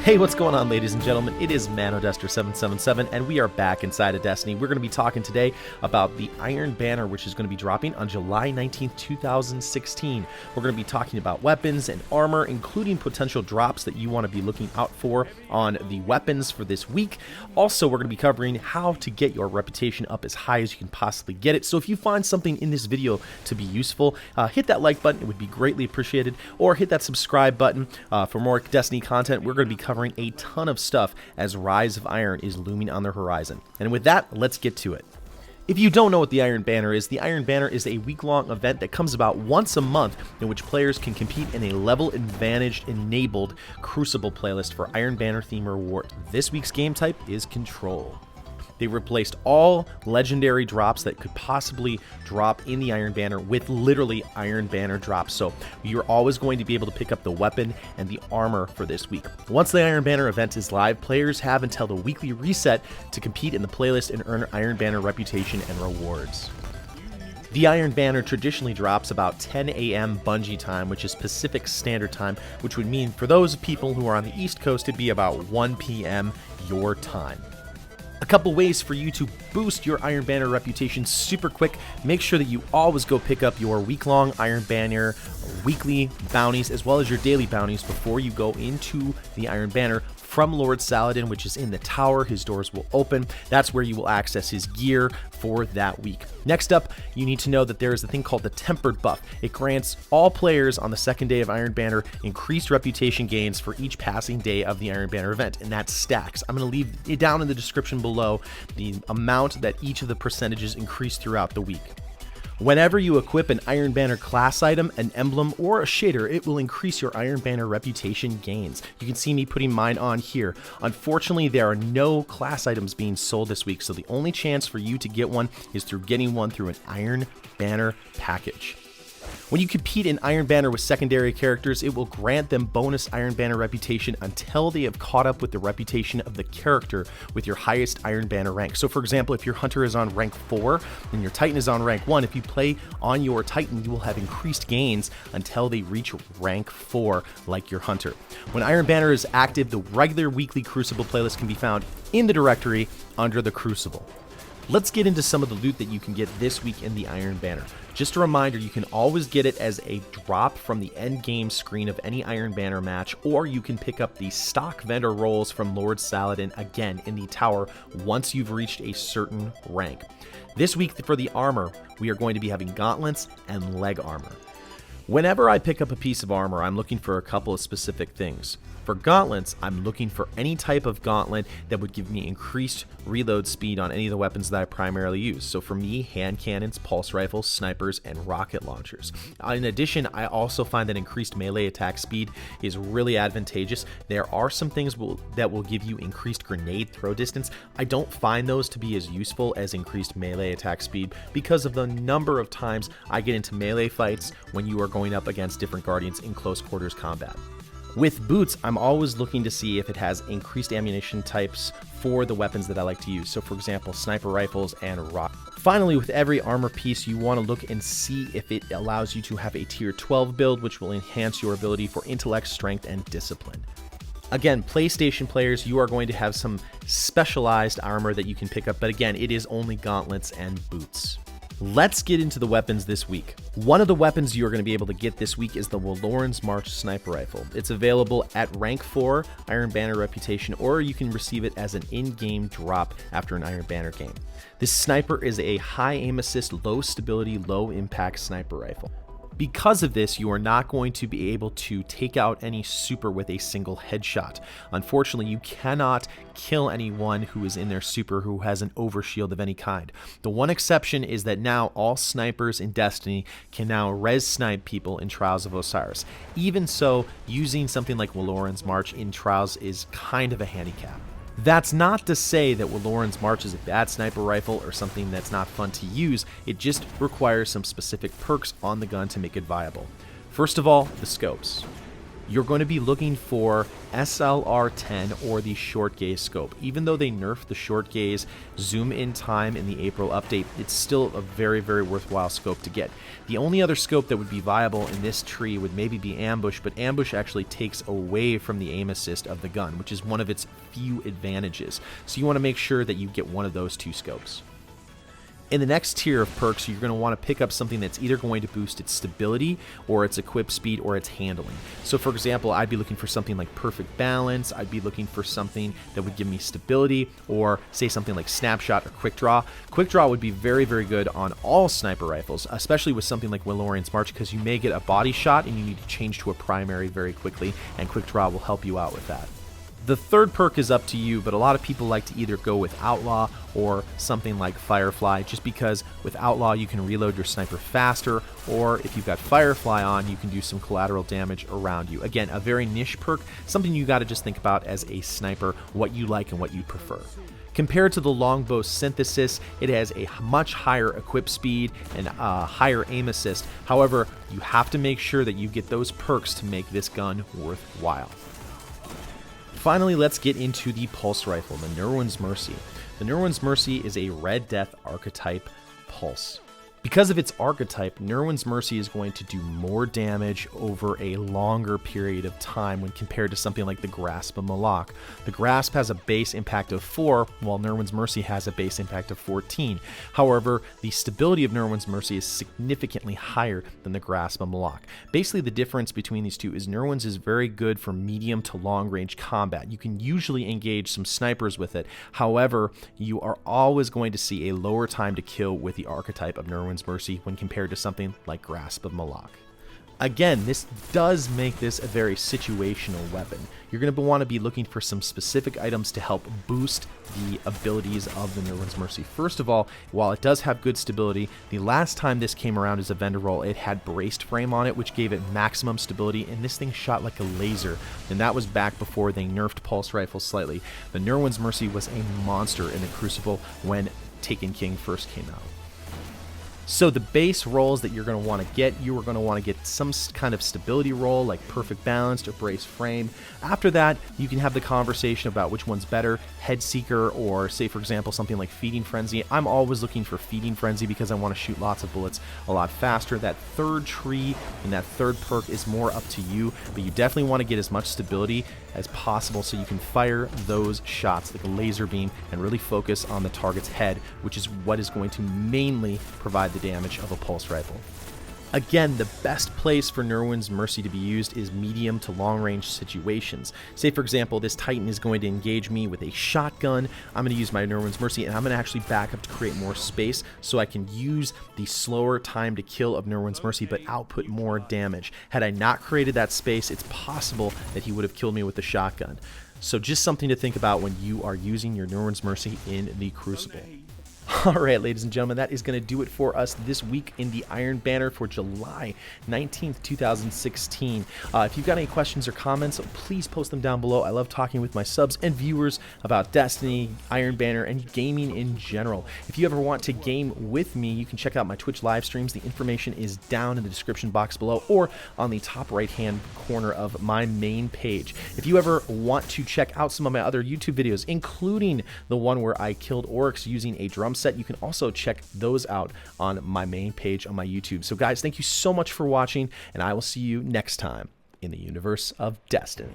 Hey, what's going on, ladies and gentlemen? It is ManoDuster777, and we are back inside of Destiny. We're going to be talking today about the Iron Banner, which is going to be dropping on July 19th, 2016. We're going to be talking about weapons and armor, including potential drops that you want to be looking out for on the weapons for this week. Also, we're going to be covering how to get your reputation up as high as you can possibly get it. So if you find something in this video to be useful, hit that like button. It would be greatly appreciated. Or hit that subscribe button for more Destiny content. We're going to be covering a ton of stuff as Rise of Iron is looming on the horizon. And with that, let's get to it. If you don't know what the Iron Banner is a week-long event that comes about once a month in which players can compete in a level-advantaged enabled Crucible playlist for Iron Banner theme reward. This week's game type is Control. They replaced all legendary drops that could possibly drop in the Iron Banner with literally Iron Banner drops. So you're always going to be able to pick up the weapon and the armor for this week. Once the Iron Banner event is live, players have until the weekly reset to compete in the playlist and earn Iron Banner reputation and rewards. The Iron Banner traditionally drops about 10 a.m. Bungie time, which is Pacific Standard Time, which would mean for those people who are on the East Coast, it'd be about 1 p.m. your time. A couple ways for you to boost your Iron Banner reputation super quick. Make sure that you always go pick up your week-long Iron Banner weekly bounties as well as your daily bounties before you go into the Iron Banner from Lord Saladin, which is in the tower. His doors will open. That's where you will access his gear for that week. Next up, you need to know that there is a thing called the Tempered buff. It grants all players on the second day of Iron Banner increased reputation gains for each passing day of the Iron Banner event, and that stacks. I'm going to leave it down in the description below the amount that each of the percentages increase throughout the week. Whenever you equip an Iron Banner class item, an emblem, or a shader, it will increase your Iron Banner reputation gains. You can see me putting mine on here. Unfortunately, there are no class items being sold this week, so the only chance for you to get one is through getting one through an Iron Banner package. When you compete in Iron Banner with secondary characters, it will grant them bonus Iron Banner reputation until they have caught up with the reputation of the character with your highest Iron Banner rank. So for example, if your Hunter is on rank 4 and your Titan is on rank 1, if you play on your Titan, you will have increased gains until they reach rank 4 like your Hunter. When Iron Banner is active, the regular weekly Crucible playlist can be found in the directory under the Crucible. Let's get into some of the loot that you can get this week in the Iron Banner. Just a reminder, you can always get it as a drop from the end game screen of any Iron Banner match, or you can pick up the stock vendor rolls from Lord Saladin again in the tower once you've reached a certain rank. This week for the armor, we are going to be having gauntlets and leg armor. Whenever I pick up a piece of armor, I'm looking for a couple of specific things. For gauntlets, I'm looking for any type of gauntlet that would give me increased reload speed on any of the weapons that I primarily use. So for me, hand cannons, pulse rifles, snipers, and rocket launchers. In addition, I also find that increased melee attack speed is really advantageous. There are some things that will give you increased grenade throw distance. I don't find those to be as useful as increased melee attack speed because of the number of times I get into melee fights when you are going up against different guardians in close quarters combat. With boots, I'm always looking to see if it has increased ammunition types for the weapons that I like to use. So for example, sniper rifles and rock. Finally, with every armor piece, you want to look and see if it allows you to have a tier 12 build, which will enhance your ability for intellect, strength, and discipline. Again, PlayStation players, you are going to have some specialized armor that you can pick up, but again, it is only gauntlets and boots. Let's get into the weapons this week. One of the weapons you're going to be able to get this week is the Weyloran's March Sniper Rifle. It's available at rank 4 Iron Banner reputation, or you can receive it as an in-game drop after an Iron Banner game. This sniper is a high aim assist, low stability, low impact sniper rifle. Because of this, you are not going to be able to take out any super with a single headshot. Unfortunately, you cannot kill anyone who is in their super who has an overshield of any kind. The one exception is that now all snipers in Destiny can now res snipe people in Trials of Osiris. Even so, using something like Weyloran's March in Trials is kind of a handicap. That's not to say that Weyloran's March is a bad sniper rifle or something that's not fun to use. It just requires some specific perks on the gun to make it viable. First of all, the scopes. you're going to be looking for SLR-10 or the short gaze scope. Even though they nerfed the short gaze zoom in time in the April update, it's still a very, very worthwhile scope to get. The only other scope that would be viable in this tree would maybe be ambush, but ambush actually takes away from the aim assist of the gun, which is one of its few advantages. So you want to make sure that you get one of those two scopes. In the next tier of perks, you're going to want to pick up something that's either going to boost its stability or its equip speed or its handling. So for example, I'd be looking for something like perfect balance, I'd be looking for something that would give me stability, or say something like snapshot or quick draw. Quick draw would be very, very good on all sniper rifles, especially with something like Weyloran's March, because you may get a body shot and you need to change to a primary very quickly, and quick draw will help you out with that. The third perk is up to you, but a lot of people like to either go with Outlaw or something like Firefly, just because with Outlaw you can reload your sniper faster, or if you've got Firefly on, you can do some collateral damage around you. Again, a very niche perk, something you got to just think about as a sniper, what you like and what you prefer. Compared to the Longbow Synthesis, it has a much higher equip speed and a higher aim assist. However, you have to make sure that you get those perks to make this gun worthwhile. Finally, let's get into the pulse rifle, the Nirwen's Mercy. The Nirwen's Mercy is a Red Death archetype pulse. Because of its archetype, Nirwen's Mercy is going to do more damage over a longer period of time when compared to something like the Grasp of Malak. The Grasp has a base impact of 4, while Nirwen's Mercy has a base impact of 14. However, the stability of Nirwen's Mercy is significantly higher than the Grasp of Malak. Basically, the difference between these two is Nirwen's is very good for medium to long range combat. You can usually engage some snipers with it. However, you are always going to see a lower time to kill with the archetype of Nirwen's Mercy when compared to something like Grasp of Malak. Again, this does make this a very situational weapon. You're going to want to be looking for some specific items to help boost the abilities of the Nirwen's Mercy. First of all, while it does have good stability, the last time this came around as a vendor roll, it had braced frame on it, which gave it maximum stability, and this thing shot like a laser, and that was back before they nerfed pulse rifles slightly. The Nirwen's Mercy was a monster in the Crucible when Taken King first came out. So the base rolls that you're going to want to get, you are going to want to get some kind of stability roll like perfect balance or brace frame. After that, you can have the conversation about which one's better, head seeker, or say for example something like feeding frenzy. I'm always looking for feeding frenzy because I want to shoot lots of bullets a lot faster. That third tree and that third perk is more up to you, but you definitely want to get as much stability as possible so you can fire those shots like a laser beam and really focus on the target's head, which is what is going to mainly provide the damage of a pulse rifle. Again, the best place for Nirwen's Mercy to be used is medium to long range situations. Say for example, this Titan is going to engage me with a shotgun. I'm going to use my Nirwen's Mercy and I'm going to actually back up to create more space so I can use the slower time to kill of Nirwen's Mercy but output more damage. Had I not created that space, it's possible that he would have killed me with the shotgun. So just something to think about when you are using your Nirwen's Mercy in the Crucible. Alright, ladies and gentlemen, that is going to do it for us this week in the Iron Banner for July 19th, 2016. If you've got any questions or comments, please post them down below. I love talking with my subs and viewers about Destiny, Iron Banner, and gaming in general. If you ever want to game with me, you can check out my Twitch live streams. The information is down in the description box below or on the top right-hand corner of my main page. If you ever want to check out some of my other YouTube videos, including the one where I killed Oryx using a drum set, you can also check those out on my main page on my YouTube. So guys, thank you so much for watching, and I will see you next time in the universe of Destiny.